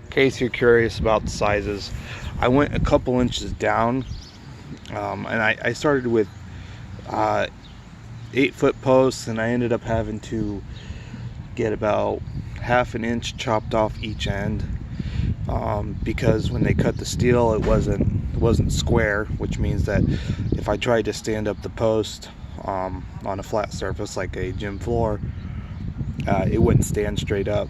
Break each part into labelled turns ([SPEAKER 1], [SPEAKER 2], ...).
[SPEAKER 1] case you're curious about the sizes, I went a couple inches down, and I started with 8-foot posts, and I ended up having to get about half an inch chopped off each end, because when they cut the steel, it wasn't square, which means that if I tried to stand up the post on a flat surface like a gym floor, it wouldn't stand straight up.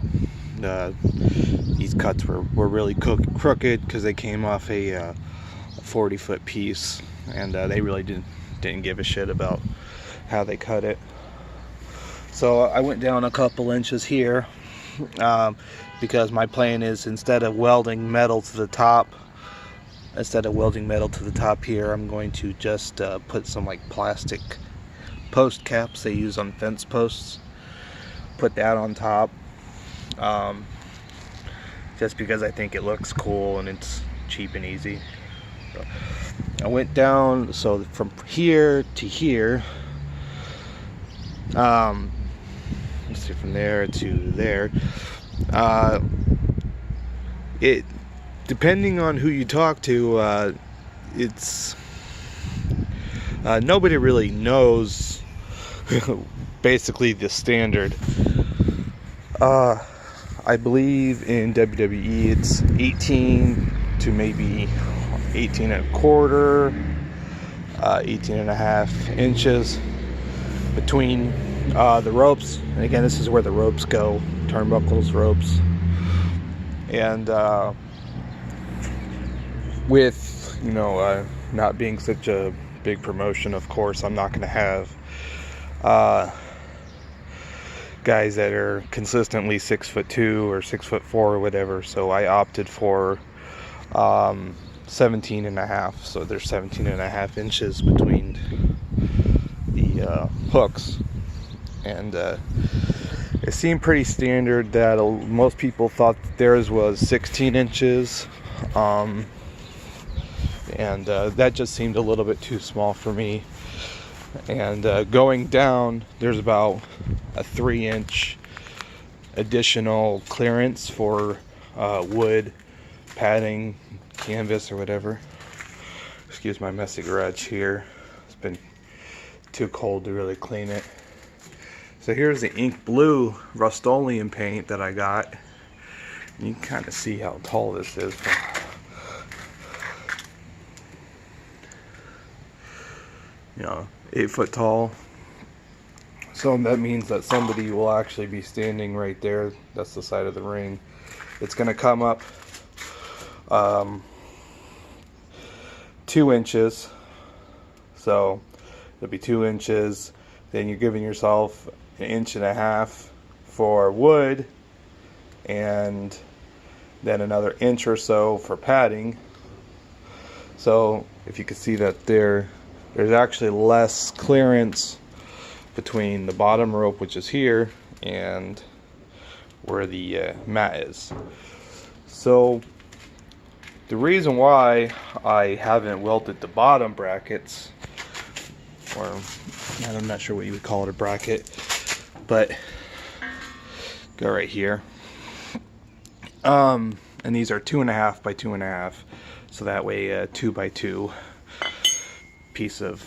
[SPEAKER 1] These cuts were really crooked because they came off a 40-foot piece, and they really didn't give a shit about how they cut it. So I went down a couple inches here, because my plan is, instead of welding metal to the top here, I'm going to just put some like plastic post caps they use on fence posts, put that on top, just because I think it looks cool and it's cheap and easy. So I went down, so from here to here, let's see, from there to there, it, depending on who you talk to, it's nobody really knows basically the standard. I believe in WWE it's 18 to maybe 18 and a quarter, 18 and a half inches between the ropes. And again, this is where the ropes go, turnbuckles, ropes. And with, not being such a big promotion, of course, I'm not going to have guys that are consistently 6'2" or 6'4" or whatever. So I opted for 17 and a half. So there's 17 and a half inches between the hooks, and it seemed pretty standard that most people thought that theirs was 16 inches, and that just seemed a little bit too small for me. And going down, there's about a 3-inch additional clearance for wood, padding, canvas, or whatever. Excuse my messy garage here. It's been too cold to really clean it. So here's the ink blue RustOleum paint that I got. You can kind of see how tall this is. 8 foot tall. So that means that somebody will actually be standing right there. That's the side of the ring. It's going to come up 2 inches. So it'll be 2 inches. Then you're giving yourself 1.5 inches for wood, and then another inch or so for padding. So if you can see that there's actually less clearance between the bottom rope, which is here, and where the mat is. So the reason why I haven't welded the bottom brackets, or I'm not sure what you would call it, a bracket, but go right here. And these are 2.5 by 2.5, so that way a 2 by 2 piece of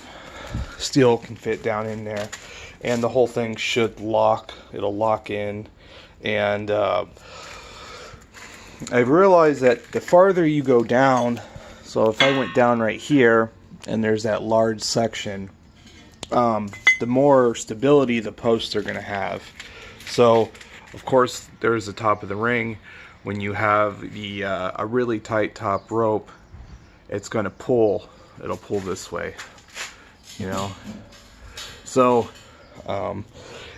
[SPEAKER 1] steel can fit down in there, and the whole thing should lock. It'll lock in. And I've realized that the farther you go down, so if I went down right here and there's that large section, the more stability the posts are going to have. So of course there's the top of the ring. When you have the a really tight top rope, it's going to pull. It'll pull this way, so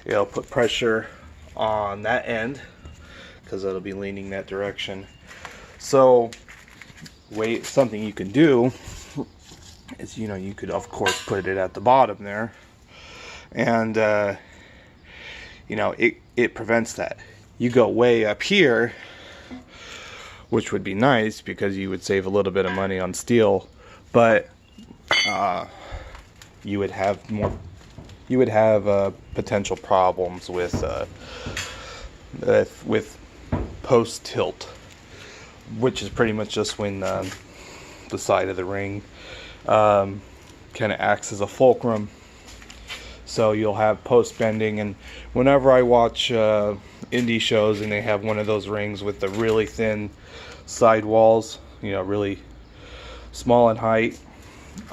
[SPEAKER 1] it'll put pressure on that end because it'll be leaning that direction. So something you can do is, you could of course put it at the bottom there, and it prevents that. You go way up here, which would be nice because you would save a little bit of money on steel, but you would have potential problems with post tilt. which is pretty much just when the side of the ring kind of acts as a fulcrum. So you'll have post bending, and whenever I watch indie shows and they have one of those rings with the really thin side walls, you know, really small in height,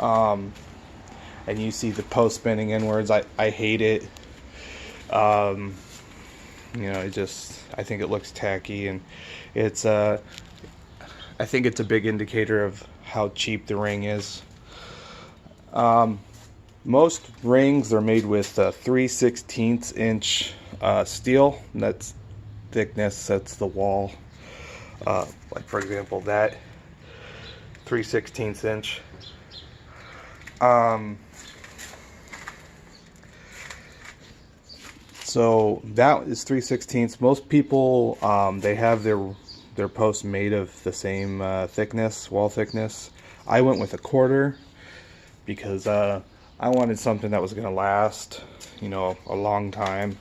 [SPEAKER 1] and you see the post bending inwards, I hate it. You know, I think it looks tacky, and it's I think it's a big indicator of how cheap the ring is. Most rings are made with 3/16 inch steel. That's thickness, that's the wall. Like for example, that 3/16 inch. So that is 3/16. Most people they have their posts made of the same thickness, wall thickness. I went with 1/4 because I wanted something that was going to last, you know, a long time,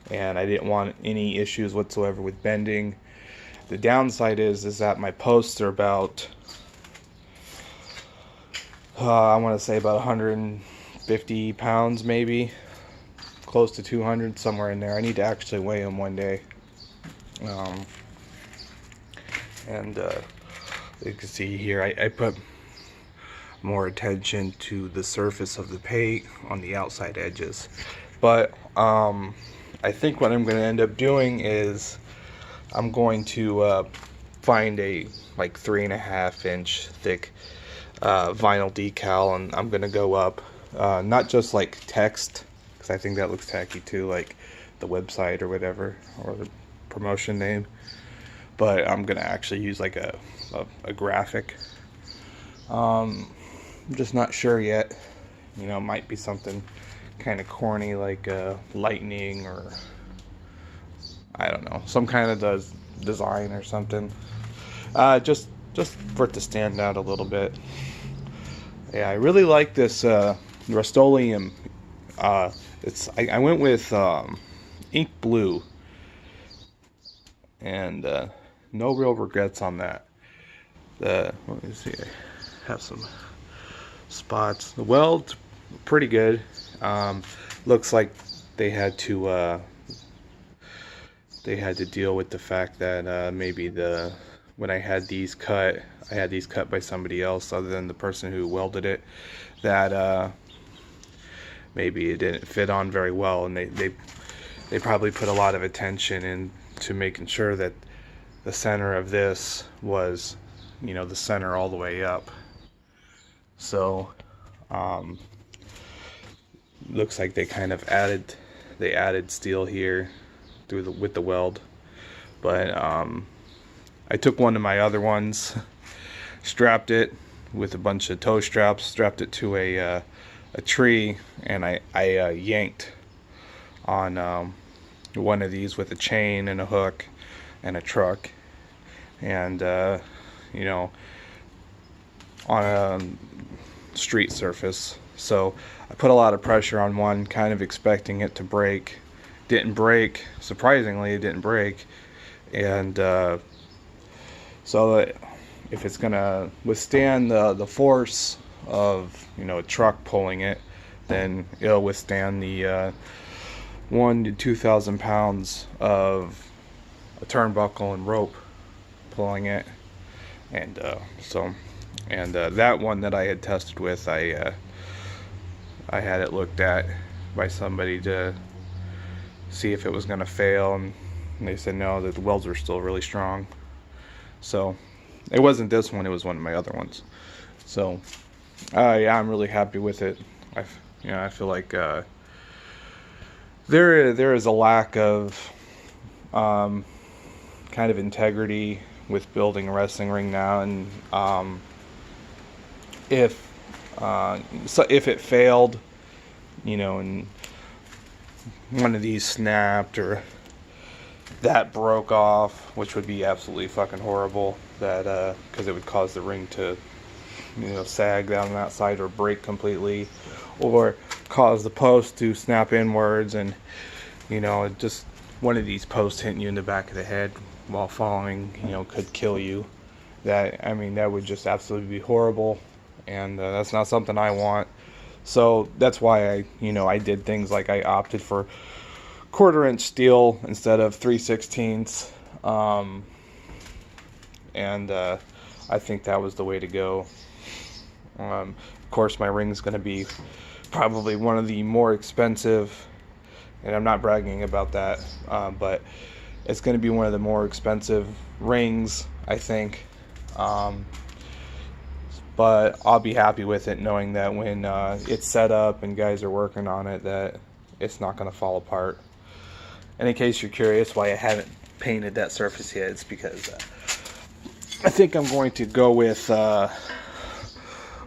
[SPEAKER 1] and I didn't want any issues whatsoever with bending. The downside is that my posts are about I want to say about 150 pounds, maybe close to 200, somewhere in there. I need to actually weigh them one day. And you can see here I put more attention to the surface of the paint on the outside edges, but I think what I'm going to end up doing is I'm going to find a like 3.5 inch thick vinyl decal, and I'm going to go up not just like text, because I think that looks tacky too, like the website or whatever, or the promotion name, but I'm going to actually use like a graphic. I'm just not sure yet. You know, it might be something kind of corny like lightning, or I don't know, some kind of design or something. Just for it to stand out a little bit. Yeah, I really like this RustOleum. I went with ink blue, and no real regrets on that. Let me see. I have some spots. The weld's pretty good. Looks like they had to deal with the fact that maybe when I had these cut by somebody else other than the person who welded it, that maybe it didn't fit on very well, and they probably put a lot of attention into making sure that the center of this was, you know, the center all the way up. So looks like they kind of added steel here with the weld. But I took one of my other ones, strapped it with a bunch of toe straps, strapped it to a tree, and I yanked on one of these with a chain and a hook and a truck, and you know, on a street surface. So I put a lot of pressure on one, kind of expecting it to break. Didn't break. Surprisingly, it didn't break. And so if it's gonna withstand the force of, you know, a truck pulling it, then it'll withstand the 1,000 to 2,000 pounds of a turnbuckle and rope pulling it. And that one that I had tested with, I had it looked at by somebody to see if it was going to fail, and they said no, that the welds were still really strong. So it wasn't this one, it was one of my other ones. So yeah, I'm really happy with it. I feel like there is a lack of kind of integrity with building a wrestling ring now, and if it failed, you know, and one of these snapped or that broke off, which would be absolutely fucking horrible, that because it would cause the ring to, you know, sag down that side or break completely, or cause the post to snap inwards, and, you know, just one of these posts hitting you in the back of the head while falling, you know, could kill you. that would just absolutely be horrible, and that's not something I want. So that's why I did things like I opted for 1/4 inch steel instead of 3/16. And I think that was the way to go. Of course, my ring's going to be probably one of the more expensive, and I'm not bragging about that, but it's going to be one of the more expensive rings, I think. But I'll be happy with it, knowing that when it's set up and guys are working on it, that it's not going to fall apart. And in case you're curious why I haven't painted that surface yet, it's because I think I'm going to go with a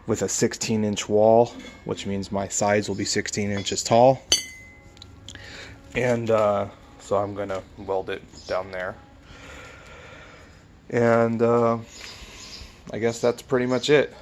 [SPEAKER 1] 16-inch wall, which means my sides will be 16 inches tall. And so I'm going to weld it down there. And I guess that's pretty much it.